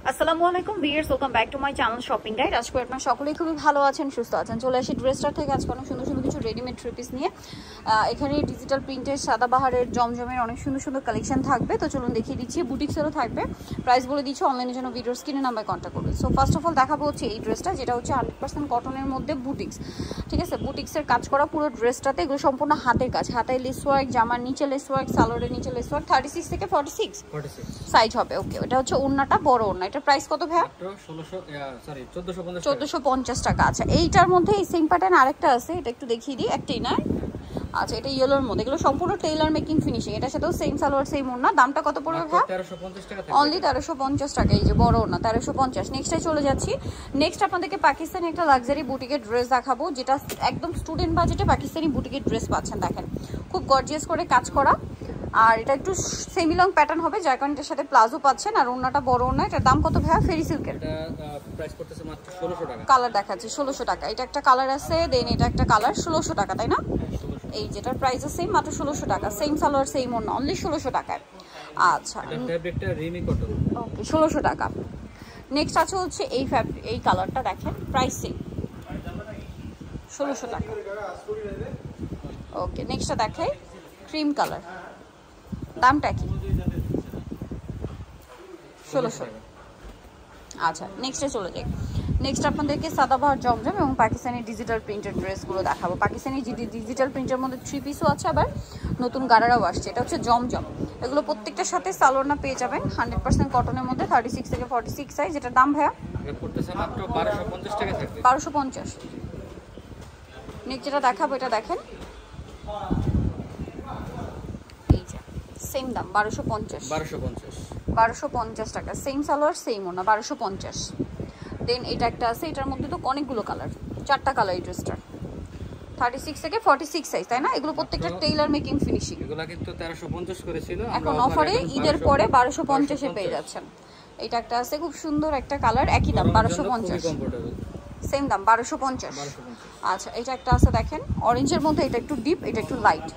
আসসালামু আলাইকুম viewers, welcome back to my channel shopping guide. আজকে আপনারা সকলেই খুবই ভালো আছেন, সুস্থ আছেন। চলে আসি ড্রেসটার থেকে আজকে অনেক সুন্দর সুন্দর কিছু রেডিমেড থ্রি পিস নিয়ে। এখানে ডিজিটাল প্রিন্টের সাদাবাহারের জমজমের অনেক সুন্দর সুন্দর কালেকশন থাকবে। তো চলুন দেখিয়ে দিচ্ছি, বুটিক্সেরও থাকবে। প্রাইস বলে দিচ্ছি, অনলাইনের জন্য ভিডিওর স্ক্রিনে নাম্বারে কন্ট্যাক্ট করবেন। সো ফার্স্ট অফ অল দেখাবো হচ্ছে এই ড্রেসটা, যেটা হচ্ছে 100% কটনের মধ্যে বুটিক্স। ঠিক আছে, বুটিক্সের কাজ করা পুরো ড্রেসটাতে। এগুলো সম্পূর্ণ হাতের কাজ, হাতায় লেস ওয়ার্ক, জামার নিচে লেস ওয়ার্ক, সালোয়ারের নিচে লেস ওয়ার্ক। 36 থেকে 46 সাইজ হবে। ওকে, এটা হচ্ছে ওড়নাটা, বড় ওড়না। এটা প্রাইস কত ভাই? 1450 টাকা। আচ্ছা, এইটার মধ্যে এই সেম প্যাটার্ন আরেকটা আছে, এটা একটু দেখিয়ে দিই। একটাই না? আচ্ছা, এটা ইয়েলোর মধ্যে। এগুলো সম্পূর্ণ টেইলার মেকিং ফিনিশিং। এটার সাথেও সেম সালোয়ার সেম ওড়না। দামটা কত পড়বে ভাই? 1350 টাকা। অনলি 1350 টাকা। এই যে বড় ওড়না 1350। নেক্সটে চলে যাচ্ছি। নেক্সট আপনাদেরকে পাকিস্তানি একটা লাক্সারি বুটিকের ড্রেস দেখাবো, যেটা একদম স্টুডেন্ট বাজেটে পাকিস্তানি বুটিকের ড্রেস পাচ্ছেন। দেখেন, খুব গর্জিয়াস করে কাজ করা, আর এটা একটু সেমি লং প্যাটার্ন হবে, যার কারণে এটার সাথে প্লাজো পাচ্ছেন। আর ওড়নাটা বড় ওড়না। এটার দাম কত ভাইয়া? ফেরি সিল্কের। এটা প্রাইস করতেছে মাত্র 1600 টাকা। কালার দেখাচ্ছি 1600 টাকা। এটা একটা কালার আছে, দেন এটা একটা কালার। 1600 টাকা, তাই না? এই যেটার প্রাইস সেম, মাত্র 1600 টাকা। সেম সালোয়ার সেম ওড়না, অনলি 1600 টাকায়। আচ্ছা, এটা ফেব্রিকটা রিমি কটন। ওকে, 1600 টাকা। নেক্সট আছে হচ্ছে এই ফ্যাব্রিক, এই কালারটা দেখেন, প্রাইস সেম 1600 টাকা। ওকে, নেক্সটটা দেখাই, ক্রিম কালার। দামটা কি? 1600। আচ্ছা, নেক্সটে চলে যাই। নেক্সট আপনাদেরকে সাদাবাহার জমজম এবং পাকিস্তানি ডিজিটাল প্রিন্টের ড্রেসগুলো দেখাবো। পাকিস্তানি ডিজিটাল প্রিন্টের মধ্যে থ্রি পিসও আছে, আবার নতুন গারারাও আসছে। এটা হচ্ছে জমজম। এগুলো প্রত্যেকটার সাথে সালোয়ারনা পেয়ে যাবেন, 100% কটনের মধ্যে, 36 থেকে 46 সাইজ। এটার দাম ভাইয়া? এটা করতেছে মাত্র 1250 টাকা থাকবে। 1250। নেক্সট যেটা দেখাবো, এটা দেখেন, এই যে সেম দাম 1250। 1250 টাকা। সেম সালোয়ার সেম ওনা, 1250। দেন এটা একটা আছে, এটার মধ্যে তো অনেকগুলো কালার, 4টা কালার এই ড্রেসটার। 36 থেকে 46 সাইজ, তাই না? এগুলো প্রত্যেকটা টেইলার মেকিং ফিনিশিং। এগুলো কিন্তু 1350 করেছিল, এখন অফারে ঈদের পরে 1250 এ পেয়ে যাচ্ছেন। এটা একটা আছে, খুব সুন্দর একটা কালার, একই দাম 1250। সেম দাম 1250। আচ্ছা, এটা একটা আছে দেখেন, অরেঞ্জের মধ্যে। এটা একটু ডিপ, এটা একটু লাইট,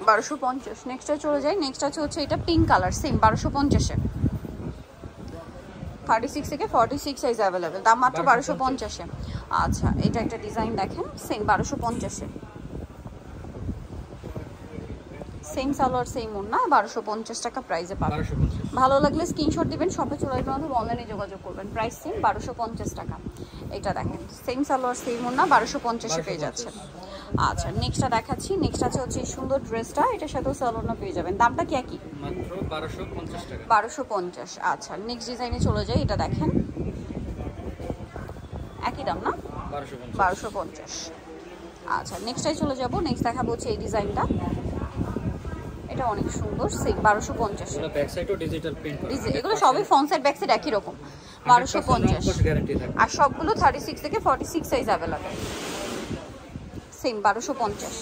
1250। নেক্সটে চলে যাই। নেক্সট আছে হচ্ছে এটা পিঙ্ক কালার, সেম 1250 এ। 36 থেকে 46 সাইজ অ্যাভেলেবেল, দাম মাত্র 1250 এ। আচ্ছা, এটা একটা ডিজাইন দেখেন, সেম 1250 এ। সেম সালোয়ার সেম ওড়না, 1250 টাকা প্রাইসে পাবেন। ভালো লাগলে স্ক্রিনশট দিবেন, শপে চলে আসবেন অথবা অনলাইনে যোগাযোগ করবেন। প্রাইস সেম 1250 টাকা। এটা দেখেন, সেম সালোয়ার সেম ওড়না, 1250 এ পেয়ে যাচ্ছেন। আচ্ছা, নেক্সটটা দেখাচ্ছি। নেক্সট আছে হচ্ছে এই সুন্দর ড্রেসটা, এটার সাথেও সালোয়ারনা পেয়ে যাবেন। দামটা কি একই? মাত্র 1250 টাকা। 1250। আচ্ছা, নেক্সট ডিজাইনে চলে যাই। এটা দেখেন, একই দাম না? 1250। আচ্ছা, নেক্সটটাই চলে যাব। নেক্সট দেখাবো হচ্ছে এই ডিজাইনটা, এটা অনেক সুন্দর, সেম 1250। এগুলো ব্যাক সাইডও ডিজিটাল প্রিন্ট করা। এগুলো সবই ফ্রন্ট সাইড ব্যাক সাইড একই রকম, 1250। গ্যারান্টি থাকবে। আর সবগুলো 36 থেকে 46 সাইজ अवेलेबल, সেম 1250।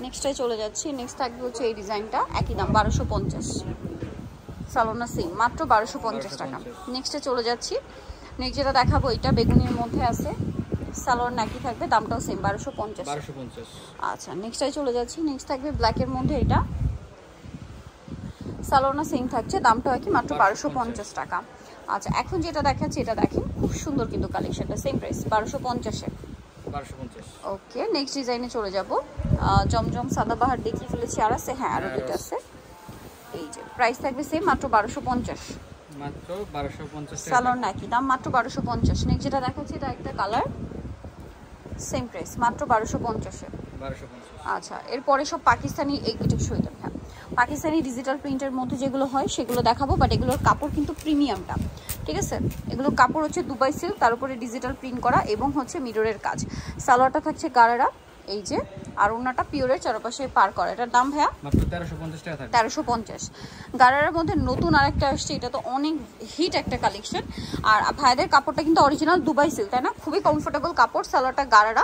নেক্সটটাই চলে যাচ্ছি। নেক্সট থাকবে হচ্ছে এই ডিজাইনটা, একই দাম 1250। সালোনা সেম, মাত্র 1250 টাকা। নেক্সটে চলে যাচ্ছি। নেক্সট যেটা দেখাবো, এটা বেগুনির মধ্যে আছে, সালোয়ার নাকি থাকবে, দামটাও সেম 1250। আচ্ছা, নেক্সটটাই চলে যাচ্ছি। নেক্সট থাকবে ব্ল্যাকের মধ্যে, এটা সালোনা সেম থাকছে, দামটাও একই, মাত্র 1250 টাকা। আচ্ছা, এখন যেটা দেখাচ্ছি, এটা দেখেন, খুব সুন্দর কিন্তু কালেকশনটা, সেম প্রাইস 1250 এ। ওকে, নেক্সট ডিজাইনে চলে যাব। জমজম সাদাবাহার দেখিয়ে ফেলেছি, আর আছে, হ্যাঁ আরো দুটো আছে। এই যে প্রাইস থাকবে সেম, মাত্র 1250। সালোয়ার নাকি, দাম মাত্র 1250। নেক্সট যেটা দেখাচ্ছি, এটা একটা কালার, সেম প্রাইস, মাত্র 1250 এ। আচ্ছা, এরপরে সব পাকিস্তানি, এইটা সইটা, হ্যাঁ পাকিস্তানি ডিজিটাল প্রিন্টের মধ্যে যেগুলো হয় সেগুলো দেখাবো, বাট এগুলোর কাপড় কিন্তু প্রিমিয়ামটা। ঠিক আছে, এগুলোর কাপড় হচ্ছে দুবাই সিল্ক, তার উপরে ডিজিটাল প্রিন্ট করা এবং হচ্ছে মিররের কাজ। সালোয়ারটা থাকছে গারারা, এই যে, আর ওনাটা পিওরের চারপাশে পার করা। এটার দাম ভাইয়া? মাত্র 1350 টাকা থাকবে। 1350। গারারার মধ্যে নতুন আরেকটা আসছে, এটা তো অনেক হিট একটা কালেকশন। আর ভাইদের কাপড়টা কিন্তু অরিজিনাল দুবাই সিল্ক, তাই না? খুবই কমফোর্টেবল কাপড়। সালোয়ারটা গারারা,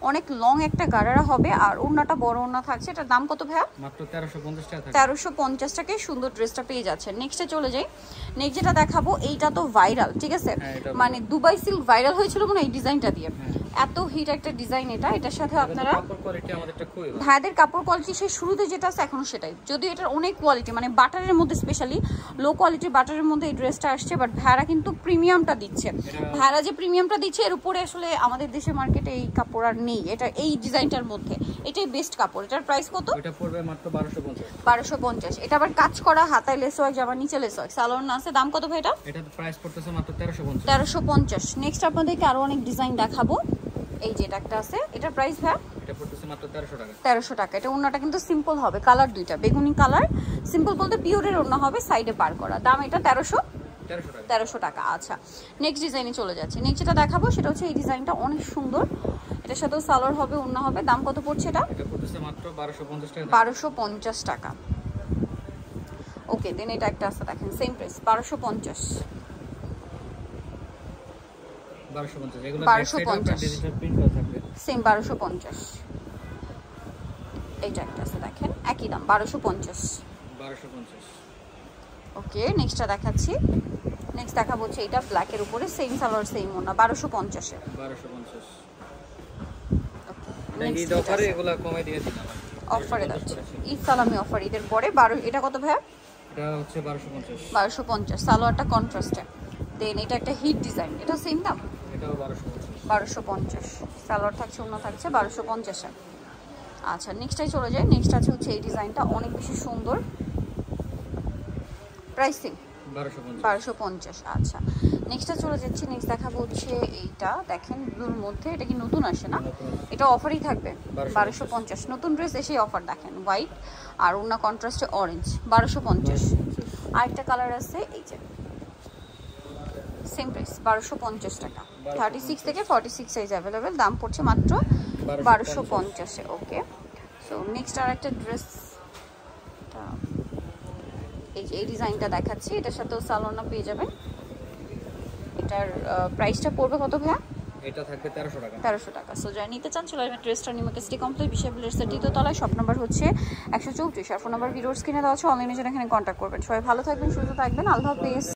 অনেক লং একটা গারারা হবে, আর ওড়নাটা বড় ওড়না থাকছে। এটার দাম কত ভাইয়া? মাত্র 1350 টাকা থাকবে। 1350 টাকায় সুন্দর ড্রেসটা পেয়ে যাচ্ছেন। নেক্সটে চলে যাই। নেক্সট যেটা দেখাবো, এইটা তো ভাইরাল, ঠিক আছে, মানে দুবাই সিল্ক ভাইরাল হয়েছিল মনে হয় এই ডিজাইনটা দিয়ে। এত হিট একটা ডিজাইন এটা, এটার সাথে আপনারা কাপড় কোয়ালিটি আমাদেরটা খুবই ভালো। ভাইদের কাপড় কোয়ালিটি সেই শুরুতে যেটা আছে এখনো সেটাই, যদিও এটার অনেক কোয়ালিটি, মানে বাটারের মধ্যে স্পেশালি লো কোয়ালিটির বাটারের মধ্যে এই ড্রেসটা আসছে, বাট ভাইরা কিন্তু প্রিমিয়ামটা দিচ্ছে। ভাইরা যে প্রিমিয়ামটা দিচ্ছে এর উপরে আসলে আমাদের দেশের মার্কেটে এই কাপড় আর নেই, এটা এই ডিজাইনটার মধ্যে এটাই বেস্ট কাপড়। এটার প্রাইস কত? এটা পড়বে মাত্র 1250। 1250। এটা আবার কাজ করা, হাতায় লেস ওয়ার্ক, জামা নিচে লেস ওয়ার্ক, সালোয়ার না আছে। দাম কত ভাই এটা? এটা প্রাইস পড়তেছে মাত্র 1350। 1350। নেক্সট আপনাদেরকে আরো অনেক ডিজাইন দেখাবো। এই যে এটা একটা আছে, এটার প্রাইস ভাই? এটা পড়তেছে মাত্র 1300 টাকা। 1300 টাকা। এটা ওন্নাটা কিন্তু সিম্পল হবে, কালার দুইটা বেগুনি কালার, সিম্পল বলতে পিওরের ওন্না হবে, সাইডে পার করা। দাম এটা 1300 টাকা। আচ্ছা, নেক্সট ডিজাইনে চলে যাচ্ছে। নেক্সট যেটা দেখাবো সেটা হচ্ছে এই ডিজাইনটা অনেক সুন্দর, এটার সাথেও সালোয়ার হবে, ওন্না হবে। দাম কত পড়ছে এটা? এটা পড়তেছে মাত্র 1250 টাকা। 1250 টাকা। ওকে, দেন এটা একটা আছে দেখেন, সেম প্রাইস 1250। 1250 এগুলো 1250 ডিজিটাল প্রিন্ট করা থাকবে, সেম 1250। এইটা একটা আছে দেখেন, একই দাম 1250। 1250। ওকে, নেক্সটটা দেখাচ্ছি। নেক্সট দেখাবো হচ্ছে এটা ব্ল্যাকের উপরে সেম সালোয়ার সেম ওন্না, 1250 এ। 1250 নেক্সট এই অফারে এগুলো কমাই দিয়ে দিলাম, অফারে যাচ্ছে ঈদ সালামি অফার, ঈদের পরে 12। এটা কত ভাইয়া? এটা হচ্ছে 1250। 1250। সালোয়ারটা কন্ট্রাস্টে। দেন এটা একটা হিট ডিজাইন, এটা সেম দাম, এটাও 1250। 1250। সালোয়ার থাকছে, ওন্না থাকছে 1250 এ। আচ্ছা, নেক্সটটাই চলে যায়। নেক্সট আছে হচ্ছে এই ডিজাইনটা অনেক বেশি সুন্দর, প্রাইসিং 1250। আচ্ছা, নেক্সটটা চলে যাচ্ছি। নেক্সট দেখাবো হচ্ছে এইটা দেখেন ব্লুর মধ্যে, এটা কি নতুন আসে না? এটা অফারই থাকবে 1250। নতুন ড্রেস এসে অফার দেখেন, হোয়াইট আর ওন্না কন্ট্রাস্টে অরেঞ্জ, 1250। আরেকটা কালার আছে এই যে সেম প্রাইস 1250 টাকা। 36 থেকে 46 সাইজ অ্যাভেলেবেল, দাম পড়ছে মাত্র 1250 এ। ওকে, সো নেক্সট আর একটা ড্রেস, এই যে এই ডিজাইনটা দেখাচ্ছি, এটার সাথেও সালোয়ার পেয়ে যাবেন। এটার প্রাইসটা পড়বে কত ভাইয়া? এটা থাকবে 1300 টাকা। 1300 টাকা। সো যারা নিতে চান চলে আসবেন ড্রেসটা নিমাকে সিটি কমপ্লেক্স বিশালের দ্বিতীয় তলায়, শপ নাম্বার হচ্ছে 134। আর ফোন নাম্বার ভিডিওর স্ক্রিনে দেওয়া আছে, অনলাইনে জন্য এখানে কন্ট্যাক্ট করবেন। সবাই ভালো থাকবেন, সুস্থ থাকবেন, আল্লাহ হাফেজ।